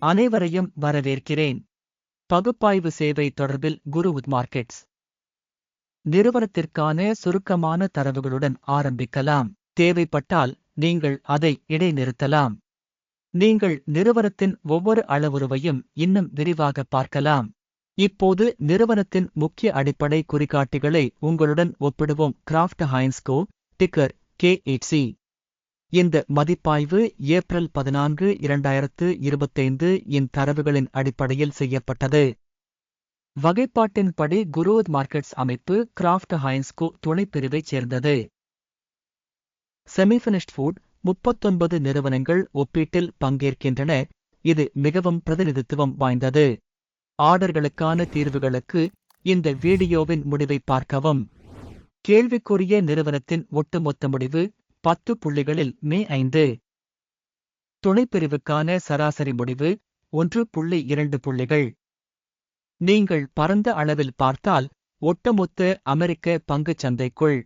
அனைவரையும் வரவேற்கிறேன். பகுப்பாய்வு சேவை தொடர்பில் குருவுட் மார்க்கெட்ஸ் நிறுவனத்திற்கான சுருக்கமான தரவுகளுடன் ஆரம்பிக்கலாம். தேவைப்பட்டால் நீங்கள் அதை இடைநிறுத்தலாம். நீங்கள் நிறுவனத்தின் ஒவ்வொரு அளவுருவையும் இன்னும் விரிவாக பார்க்கலாம். இப்போது நிறுவனத்தின் முக்கிய அடிப்படை குறிகாட்டிகளை உங்களுடன் ஒப்பிடுவோம். கிராஃப்ட் ஹைன்ஸ் கோ, டிக்கர் KHC. இந்த மதிப்பாய்வு ஏப்ரல் 14, 2025 இன் தரவுகளின் அடிப்படையில் செய்யப்பட்டது. வகைப்பாட்டின்படி குருவுட் மார்க்கெட்ஸ் அமைப்பு கிராஃப்ட் ஹைன்ஸ் கோ துணைப்பிரிவைச் சேர்ந்தது. செமிஃபினிஷ்ட் ஃபுட் 39 நிறுவனங்கள் ஒப்பீட்டில் பங்கேற்கின்றன. இது மிகவும் பிரதிநிதித்துவம் வாய்ந்தது. ஆர்டர்களுக்கான தீர்வுகளுக்கு இந்த வீடியோவின் முடிவை பார்க்கவும். கேள்விக்குரிய நிறுவனத்தின் ஒட்டுமொத்த முடிவு 10 புள்ளிகளில் மே 5. துணைப்பிரிவுக்கான சராசரி முடிவு 1.2 புள்ளிகள். நீங்கள் பரந்த அளவில் பார்த்தால் ஒட்டுமொத்த அமெரிக்க பங்குச் சந்தைக்குள்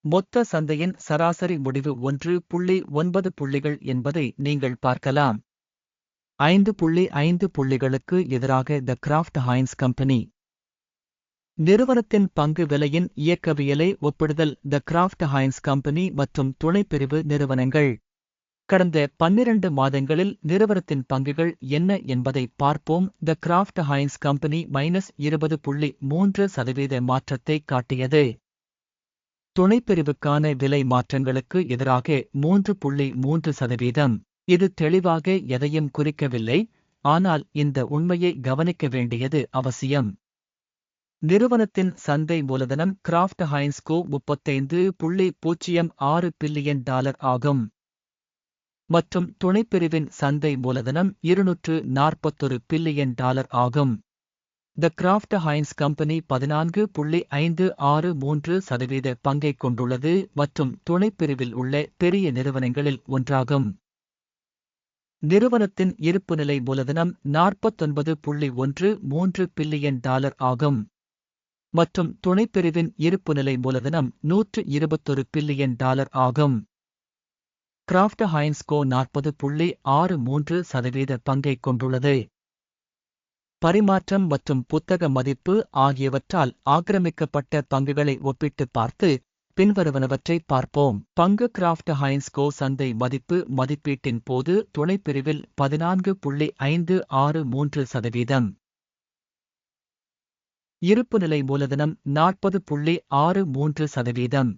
மொத்த சந்தையின் சராசரி முடிவு 1.9 புள்ளிகள் என்பதை நீங்கள் பார்க்கலாம். 5.5 புள்ளிகளுக்கு எதிராக த கிராஃப்ட் ஹைன்ஸ் கம்பெனி நிறுவனத்தின் பங்கு விலையின் இயக்கவியலை ஒப்பிடுதல். த கிராஃப்ட் ஹைன்ஸ் கம்பெனி மற்றும் துணைப்பிரிவு நிறுவனங்கள் கடந்த 12 மாதங்களில் நிறுவனத்தின் பங்குகள் என்ன என்பதை பார்ப்போம். த கிராஃப்ட் ஹைன்ஸ் கம்பெனி -20.3% மாற்றத்தை காட்டியது. துணைப்பிரிவுக்கான விலை மாற்றங்களுக்கு எதிராக 3.3%. இது தெளிவாக எதையும் குறிக்கவில்லை, ஆனால் இந்த உண்மையை கவனிக்க வேண்டியது அவசியம். நிறுவனத்தின் சந்தை மூலதனம் கிராஃப்ட் ஹைன்ஸ் கோ $35.06 பில்லியன் ஆகும் மற்றும் துணைப்பிரிவின் சந்தை மூலதனம் $241 பில்லியன் ஆகும். த கிராஃப்ட் ஹைன்ஸ் கம்பெனி 14.563% பங்கைக் கொண்டுள்ளது மற்றும் துணைப்பிரிவில் உள்ள பெரிய நிறுவனங்களில் ஒன்றாகும். நிறுவனத்தின் இருப்புநிலை மூலதனம் $49.13 பில்லியன் ஆகும் மற்றும் துணைப்பிரிவின் இருப்புநிலை மூலதனம் $121 பில்லியன் ஆகும். கிராஃப்ட் ஹைன்ஸ் கோ 40.63% பங்கைக் கொண்டுள்ளது. பரிமாற்றம் மற்றும் புத்தக மதிப்பு ஆகியவற்றால் ஆக்கிரமிக்கப்பட்ட பங்குகளை ஒப்பிட்டு பார்த்து பின்வருவனவற்றை பார்ப்போம். பங்கு கிராஃப்ட் ஹைன்ஸ் கோ சந்தை மதிப்பு மதிப்பீட்டின் போது துணைப்பிரிவில் 14.563%. இருப்புநிலை மூலதனம் 40.63%.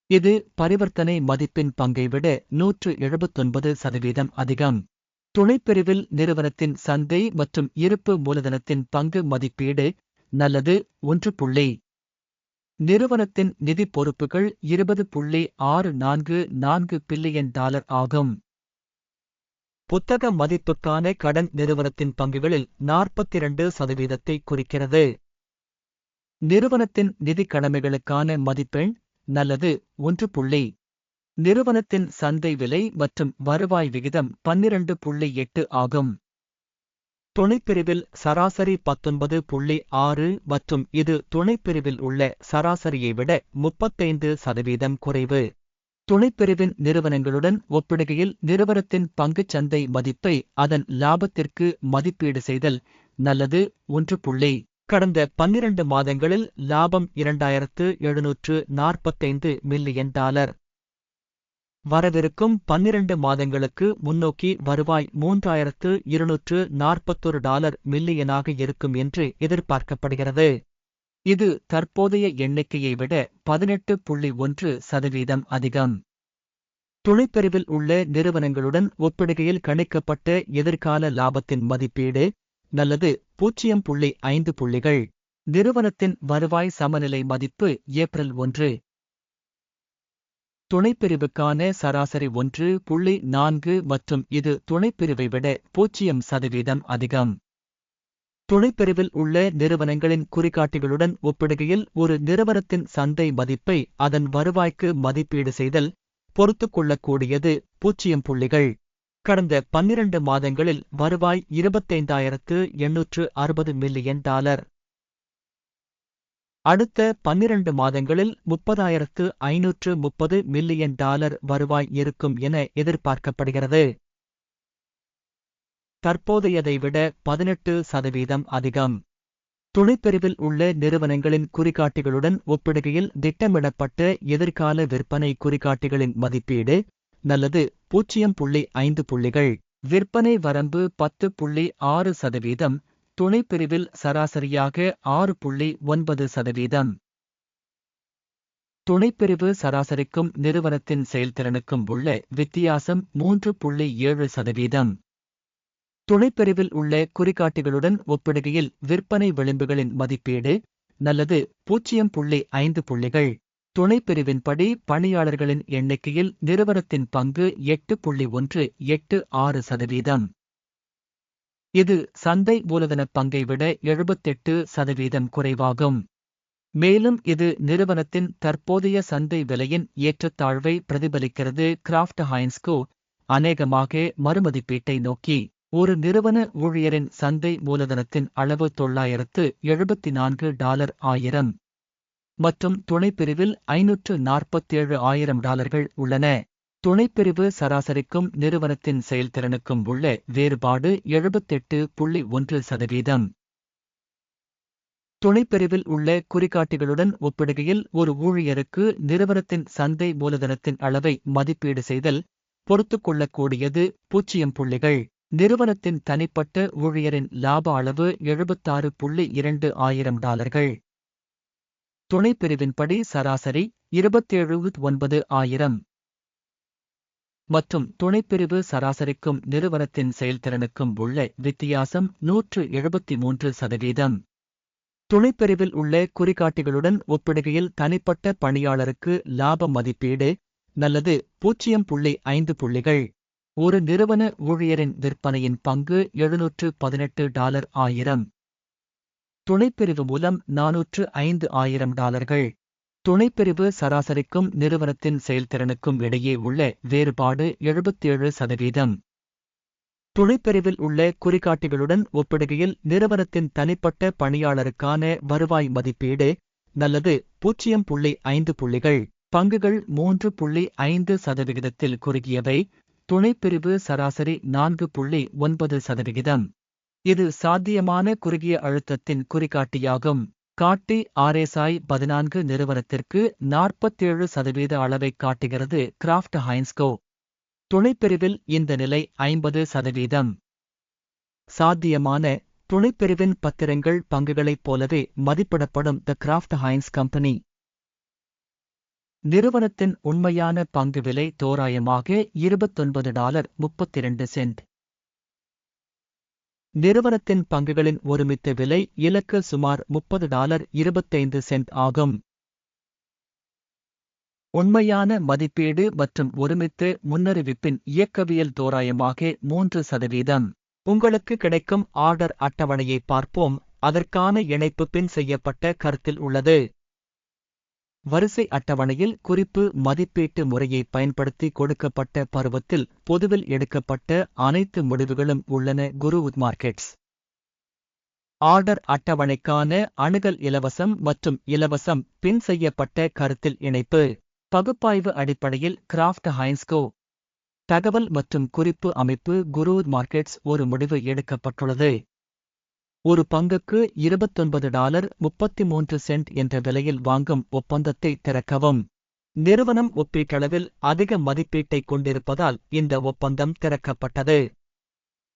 இது பரிவர்த்தனை மதிப்பின் பங்கை விட 179% அதிகம். துணைப்பிரிவில் நிறுவனத்தின் சந்தை மற்றும் இருப்பு மூலதனத்தின் பங்கு மதிப்பீடு நல்லது 1. நிறுவனத்தின் நிதி பொறுப்புகள் $20.644 பில்லியன் ஆகும். புத்தக மதிப்புக்கான கடன் நிறுவனத்தின் பங்குகளில் 42%ஐ குறிக்கிறது. நிறுவனத்தின் நிதி கடமைகளுக்கான மதிப்பெண் நல்லது 1. நிறுவனத்தின் சந்தை விலை மற்றும் வருவாய் விகிதம் 12.8 ஆகும். துணைப்பிரிவில் சராசரி 19.6 மற்றும் இது துணைப்பிரிவில் உள்ள சராசரியை விட 35% குறைவு. துணைப்பிரிவின் நிறுவனங்களுடன் ஒப்பிடுகையில் நிறுவனத்தின் பங்குச் சந்தை மதிப்பை அதன் லாபத்திற்கு மதிப்பீடு செய்தல் நல்லது 1. கடந்த 12 மாதங்களில் லாபம் $2745 மில்லியன். வரவிருக்கும் 12 மாதங்களுக்கு முன்னோக்கி வருவாய் $3241 மில்லியனாக இருக்கும் என்று எதிர்பார்க்கப்படுகிறது. இது தற்போதைய எண்ணிக்கையை விட 18.1% அதிகம். துணைப்பிரிவில் உள்ள நிறுவனங்களுடன் ஒப்பிடுகையில் கணிக்கப்பட்ட எதிர்கால லாபத்தின் மதிப்பீடு நல்லது 0.5 புள்ளிகள். நிறுவனத்தின் வருவாய் சமநிலை மதிப்பு ஏப்ரல் 1. துணைப்பிரிவுக்கான சராசரி 1.4 மற்றும் இது துணைப்பிரிவை விட 0% அதிகம். துணைப்பிரிவில் உள்ள நிறுவனங்களின் குறிகாட்டிகளுடன் ஒப்பிடுகையில் ஒரு நிறுவனத்தின் சந்தை மதிப்பை அதன் வருவாய்க்கு மதிப்பீடு செய்தல் பொறுத்துக்கொள்ளக்கூடியது 0 புள்ளிகள். கடந்த 12 மாதங்களில் வருவாய் $25,860 மில்லியன். அடுத்த 12 மாதங்களில் $30,530 மில்லியன் வருவாய் இருக்கும் என எதிர்பார்க்கப்படுகிறது. தற்போதையதை விட 18% அதிகம். துணைப்பிரிவில் உள்ள நிறுவனங்களின் குறிகாட்டிகளுடன் ஒப்பிடுகையில் திட்டமிடப்பட்ட எதிர்கால விற்பனை குறிகாட்டிகளின் மதிப்பீடு நல்லது 0.5 புள்ளிகள். விற்பனை வரம்பு 10.6%. துணைப்பிரிவில் சராசரியாக 6.9%. துணைப்பிரிவு சராசரிக்கும் நிறுவனத்தின் செயல்திறனுக்கும் உள்ள வித்தியாசம் 3.7%. துணைப்பிரிவில் உள்ள குறிகாட்டிகளுடன் ஒப்பிடுகையில் விற்பனை விளிம்புகளின் மதிப்பீடு நல்லது 0.5 புள்ளிகள். துணைப்பிரிவின்படி பணியாளர்களின் எண்ணிக்கையில் நிறுவனத்தின் பங்கு 8.186%. இது சந்தை மூலதனப் பங்கை விட 78% குறைவாகும். மேலும் இது நிறுவனத்தின் தற்போதைய சந்தை விலையின் ஏற்றத்தாழ்வை பிரதிபலிக்கிறது. கிராஃப்ட் ஹைன்ஸ் கோ அநேகமாக மறுமதிப்பீட்டை நோக்கி. ஒரு நிறுவன ஊழியரின் சந்தை மூலதனத்தின் அளவு $974,000 மற்றும் துணைப்பிரிவில் $547,000 உள்ளன. துணைப்பிரிவு சராசரிக்கும் நிறுவனத்தின் செயல்திறனுக்கும் உள்ள வேறுபாடு 78.1%. துணைப்பிரிவில் உள்ள குறிகாட்டிகளுடன் ஒப்பிடுகையில் ஒரு ஊழியருக்கு நிறுவனத்தின் சந்தை மூலதனத்தின் அளவை மதிப்பீடு செய்தல் பொறுத்துக்கொள்ளக்கூடியது 0 புள்ளிகள். நிறுவனத்தின் தனிப்பட்ட ஊழியரின் லாப அளவு $76,200. துணைப்பிரிவின்படி சராசரி 27,900 மற்றும் துணைப்பிரிவு சராசரிக்கும் நிறுவனத்தின் செயல்திறனுக்கும் உள்ள வித்தியாசம் 173%. துணைப்பிரிவில் உள்ள குறிகாட்டிகளுடன் ஒப்பிடுகையில் தனிப்பட்ட பணியாளருக்கு லாப மதிப்பீடு நல்லது 0.5 புள்ளிகள். ஒரு நிறுவன ஊழியரின் விற்பனையின் பங்கு $718,000. துணைப்பிரிவு மூலம் $405,000. துணைப்பிரிவு சராசரிக்கும் நிறுவனத்தின் செயல்திறனுக்கும் இடையே உள்ள வேறுபாடு 77%. துணைப்பிரிவில் உள்ள குறிகாட்டிகளுடன் ஒப்பிடுகையில் நிறுவனத்தின் தனிப்பட்ட பணியாளருக்கான வருவாய் மதிப்பீடு நல்லது 0.5 புள்ளிகள். பங்குகள் 3.5% குறுகியவை. துணைப்பிரிவு சராசரி 4.9%. இது சாத்தியமான குறுகிய அழுத்தத்தின் குறிகாட்டியாகும். காட்டி RSI 14 நிறுவனத்திற்கு 47% அளவைக் காட்டுகிறது. கிராஃப்ட் ஹைன்ஸ் கோ துணைப்பிரிவில் இந்த நிலை 50%. சாத்தியமான துணைப்பிரிவின் பத்திரங்கள் பங்குகளைப் போலவே மதிப்பிடப்படும் த கிராஃப்ட் ஹைன்ஸ் கம்பெனி. நிறுவனத்தின் உண்மையான பங்கு விலை தோராயமாக $29.32. நிறுவனத்தின் பங்குகளின் ஒருமித்த விலை இலக்கு சுமார் $30.25 ஆகும். உண்மையான மதிப்பீடு மற்றும் ஒருமித்த முன்னறிவிப்பின் இயக்கவியல் தோராயமாக 3%. உங்களுக்கு கிடைக்கும் ஆர்டர் அட்டவணையை பார்ப்போம். அதற்கான இணைப்பு பின் செய்யப்பட்ட கருத்தில் உள்ளது. வரிசை அட்டவணையில் குறிப்பு மதிப்பீட்டு முறையை பயன்படுத்தி கொடுக்கப்பட்ட பருவத்தில் பொதுவில் எடுக்கப்பட்ட அனைத்து முடிவுகளும் உள்ளன. குருவுட் மார்க்கெட்ஸ் ஆர்டர் அட்டவணைக்கான அணுகல் இலவசம் மற்றும் இலவசம் பின் செய்யப்பட்ட கருத்தில் இணைப்பு. பகுப்பாய்வு அடிப்படையில் கிராஃப்ட் ஹைன்ஸ் கோ தகவல் மற்றும் குறிப்பு அமைப்பு. குருவுட் மார்க்கெட்ஸ் ஒரு முடிவு எடுக்கப்பட்டுள்ளது. ஒரு பங்குக்கு $29.33 என்ற விலையில் வாங்கும் ஒப்பந்தத்தை திறக்கவும். நிறுவனம் ஒப்பீட்டளவில் அதிக மதிப்பீட்டைக் கொண்டிருப்பதால் இந்த ஒப்பந்தம் திறக்கப்பட்டது.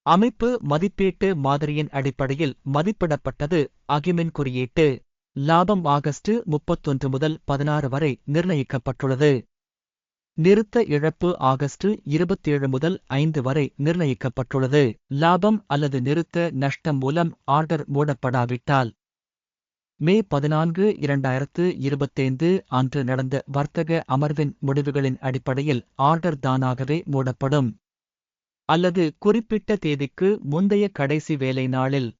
அமைப்பு மதிப்பீட்டு மாதிரியின் அடிப்படையில் மதிப்பிடப்பட்டது. அகிமின் குறியீட்டு. லாபம் ஆகஸ்ட் 31 முதல் 16 வரை நிர்ணயிக்கப்பட்டுள்ளது. நிறுத்த இழப்பு ஆகஸ்ட் 27 முதல் 5 வரை நிர்ணயிக்கப்பட்டுள்ளது. லாபம் அல்லது நிறுத்த நஷ்டம் மூலம் ஆர்டர் மூடப்படாவிட்டால். மே 14, 2025 அன்று நடந்த வர்த்தக அமர்வின் முடிவுகளின் அடிப்படையில் ஆர்டர் தானாகவே மூடப்படும். அல்லது குறிப்பிட்ட தேதிக்கு முந்தைய கடைசி வேலை நாளில்.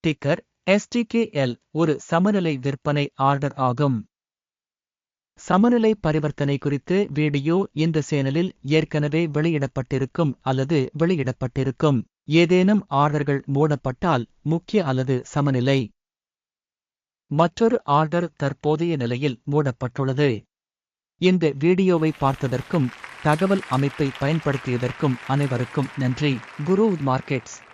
டிக்கர் STKL ஒரு சமநிலை விற்பனை ஆர்டர் ஆகும். சமநிலை பரிவர்த்தனை குறித்து வீடியோ இந்த சேனலில் ஏற்கனவே வெளியிடப்பட்டிருக்கும் அல்லது வெளியிடப்பட்டிருக்கும். ஏதேனும் ஆர்டர்கள் மூடப்பட்டால் முக்கிய அல்லது சமநிலை. மற்றொரு ஆர்டர் தற்போதைய நிலையில் மூடப்பட்டுள்ளது. இந்த வீடியோவை பார்த்ததற்கும் தகவல் அமைப்பை பயன்படுத்தியதற்கும் அனைவருக்கும் நன்றி. குருவுட் மார்க்கெட்ஸ்